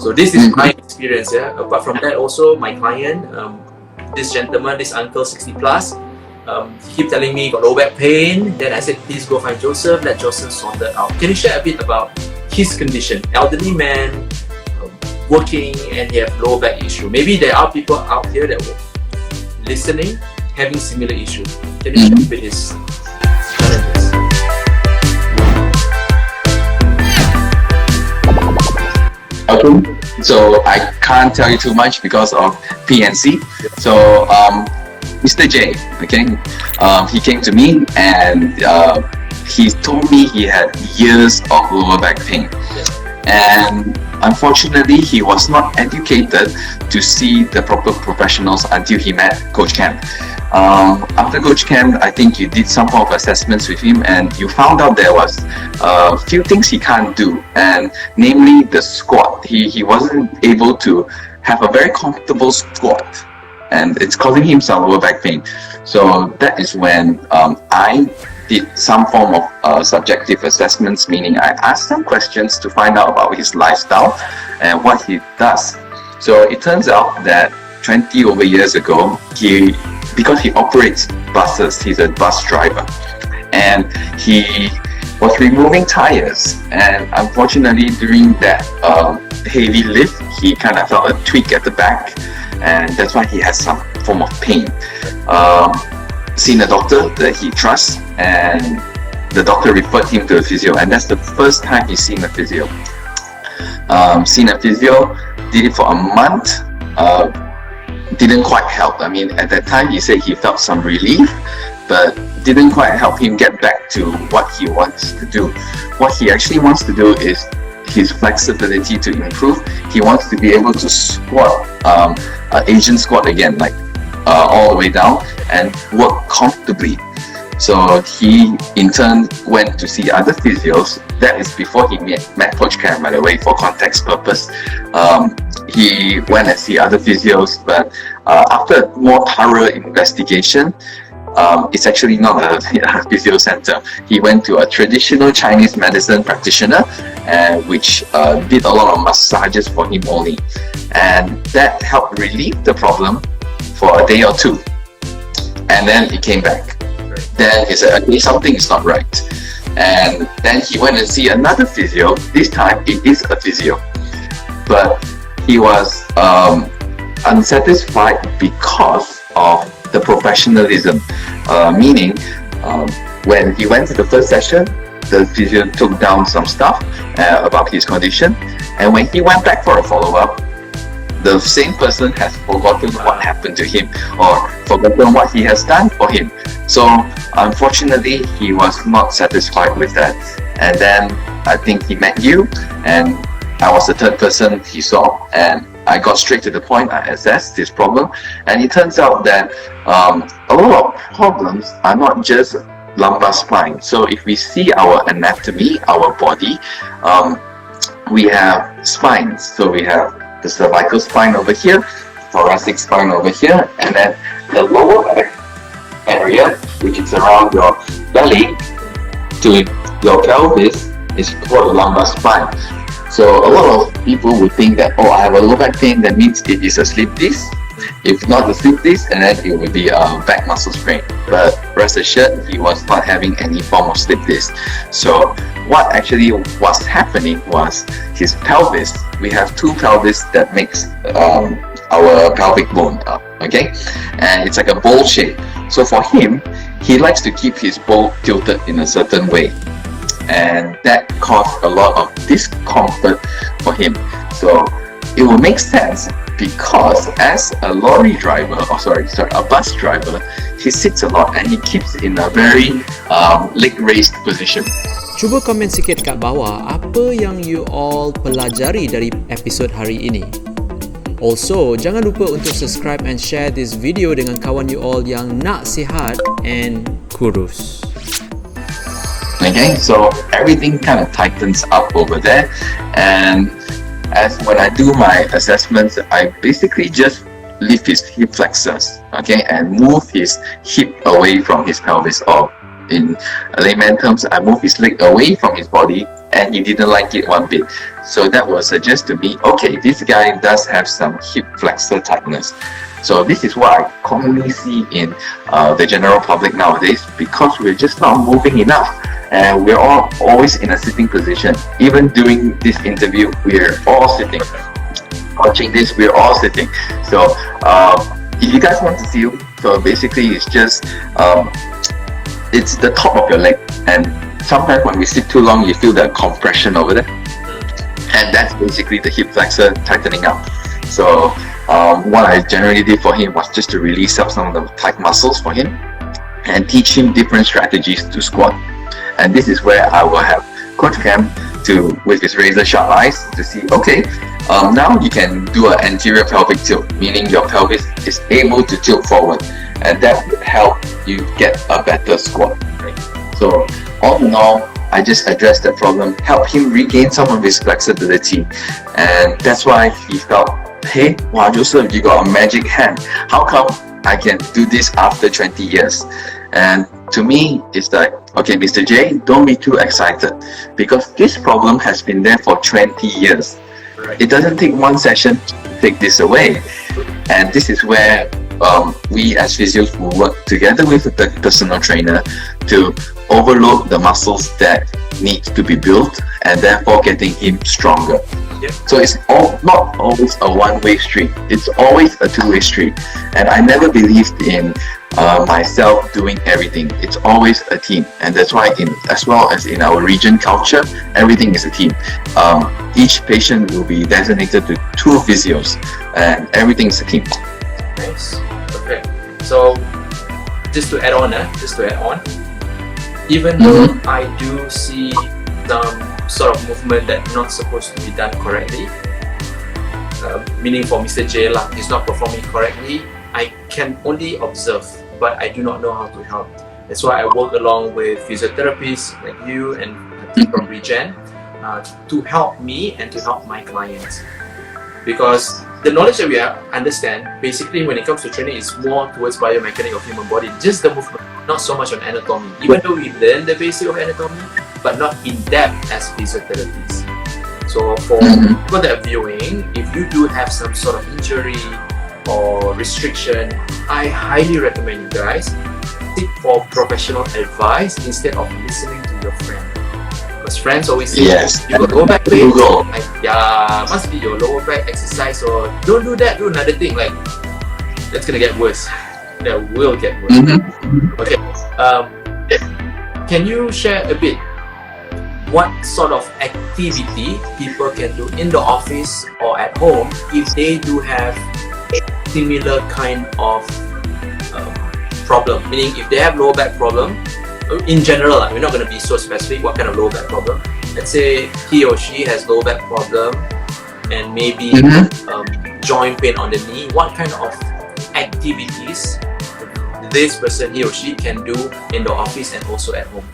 So this is my experience. Yeah. Apart from that, also my client, this gentleman, this uncle 60 plus, he keep telling me got low back pain. Then I said, please go find Joseph. Let Joseph sort it out. Can you share a bit about his condition? Elderly man, working, and he have low back issue. Maybe there are people out here that were listening having similar issue. Can you share a bit his challenges? Okay, so I can't tell you too much because of PNC. So Mr. J, okay, he came to me and he told me he had years of lower back pain, and unfortunately he was not educated to see the proper professionals until he met Coach Cam. After Coach Cam, I think you did some form of assessments with him and you found out there was a few things he can't do, and namely the squat. He wasn't able to have a very comfortable squat, and it's causing him some lower back pain. So that is when I did some form of subjective assessments, meaning I asked some questions to find out about his lifestyle and what he does. So it turns out that 20 over years ago, because he operates buses, he's a bus driver, and he was removing tires, and unfortunately during that heavy lift, he kind of felt a tweak at the back, and that's why he has some form of pain. Seen a doctor that he trusts, and the doctor referred him to a physio, and that's the first time he's seen a physio. Seen a physio, did it for a month, didn't quite help. I mean, at that time he said he felt some relief, but didn't quite help him get back to what he wants to do. What he actually wants to do is his flexibility to improve. He wants to be able to squat, Asian squat again, like all the way down, and work comfortably. So he in turn went to see other physios. That is before he met Coach Cam, by the way, for context purpose. He went and see other physios, but after more thorough investigation, it's actually not a physio center. He went to a traditional Chinese medicine practitioner, which did a lot of massages for him only, and that helped relieve the problem for a day or two, and then he came back. Then he said, okay, something is not right, and then he went and see another physio. This time it is a physio, but he was unsatisfied because of the professionalism, meaning when he went to the first session, the physio took down some stuff about his condition, and when he went back for a follow-up, the same person has forgotten what happened to him or forgotten what he has done for him. So unfortunately, he was not satisfied with that. And then I think he met you, and I was the third person he saw, and I got straight to the point. I assessed this problem, and it turns out that a lot of problems are not just lumbar spine. So if we see our anatomy, our body, we have spines. So we have the cervical spine over here, thoracic spine over here, and then the lower back area, which is around your belly to your pelvis, is called the lumbar spine. So a lot of people would think that, oh, I have a low back pain, that means it is a slip disc. If not the slip disc, and then it would be a back muscle sprain. But rest assured, he was not having any form of slip disc. So what actually was happening was his pelvis. We have two pelvis that makes our pelvic bone up, okay? And it's like a bowl shape. So for him, he likes to keep his bowl tilted in a certain way, and that caused a lot of discomfort for him. So it will make sense, because as a lorry driver, a bus driver, he sits a lot and he keeps in a very leg raised position. Cuba komen sikit kat bawah apa yang you all pelajari dari episod hari ini. Also, jangan lupa untuk subscribe and share this video dengan kawan you all yang nak sihat and kurus. Okay, so everything kind of tightens up over there, and as when I do my assessments, I basically just lift his hip flexors, okay, and move his hip away from his pelvis, or in layman terms, I move his leg away from his body and he didn't like it one bit. So that will suggest to me, okay, this guy does have some hip flexor tightness. So this is what I commonly see in the general public nowadays, because we're just not moving enough, and we're all always in a sitting position. Even during this interview, we're all sitting. Watching this, we're all sitting. So if you guys want to feel, so basically it's just it's the top of your leg, and sometimes when we sit too long, you feel that compression over there, and that's basically the hip flexor tightening up. So what I generally did for him was just to release up some of the tight muscles for him and teach him different strategies to squat. And this is where I will have Coach Cam to, with his razor sharp eyes, to see, okay, now you can do an anterior pelvic tilt, meaning your pelvis is able to tilt forward, and that would help you get a better squat. So all in all, I just addressed that problem, help him regain some of his flexibility, and that's why he felt, hey, wow, Joseph, you got a magic hand. How come I can do this after 20 years? And to me, it's like, okay, Mr. J, don't be too excited, because this problem has been there for 20 years. It doesn't take one session to take this away. And this is where we as physios will work together with the personal trainer to overload the muscles that need to be built, and therefore getting him stronger. So it's not always a one-way street. It's always a two-way street. And I never believed in myself doing everything. It's always a team, and that's why, as well as in our region culture, everything is a team. Each patient will be designated to 2 physios, and everything is a team. Nice. Okay. So just to add on, even though I do see some sort of movement that not supposed to be done correctly, meaning for Mr. J lah, he's not performing correctly, I can only observe, but I do not know how to help. That's why I work along with physiotherapists like you and a team from Regen to help me and to help my clients. Because the knowledge that we understand, basically when it comes to training, is more towards biomechanics of human body, just the movement, not so much on anatomy. Even though we learn the basic of anatomy, but not in depth as physiotherapists. So for people that are viewing, if you do have some sort of injury or restriction, I highly recommend you guys seek for professional advice instead of listening to your friend. Because friends always say, you got lower back pain, like, yeah, must be your lower back exercise, or don't do that, do another thing. Like, that's gonna get worse. That will get worse. Okay. Can you share a bit what sort of activity people can do in the office or at home if they do have a similar kind of problem? Meaning, if they have lower back problem, in general, we're not going to be so specific what kind of lower back problem. Let's say he or she has lower back problem and maybe joint pain on the knee. What kind of activities this person, he or she, can do in the office and also at home?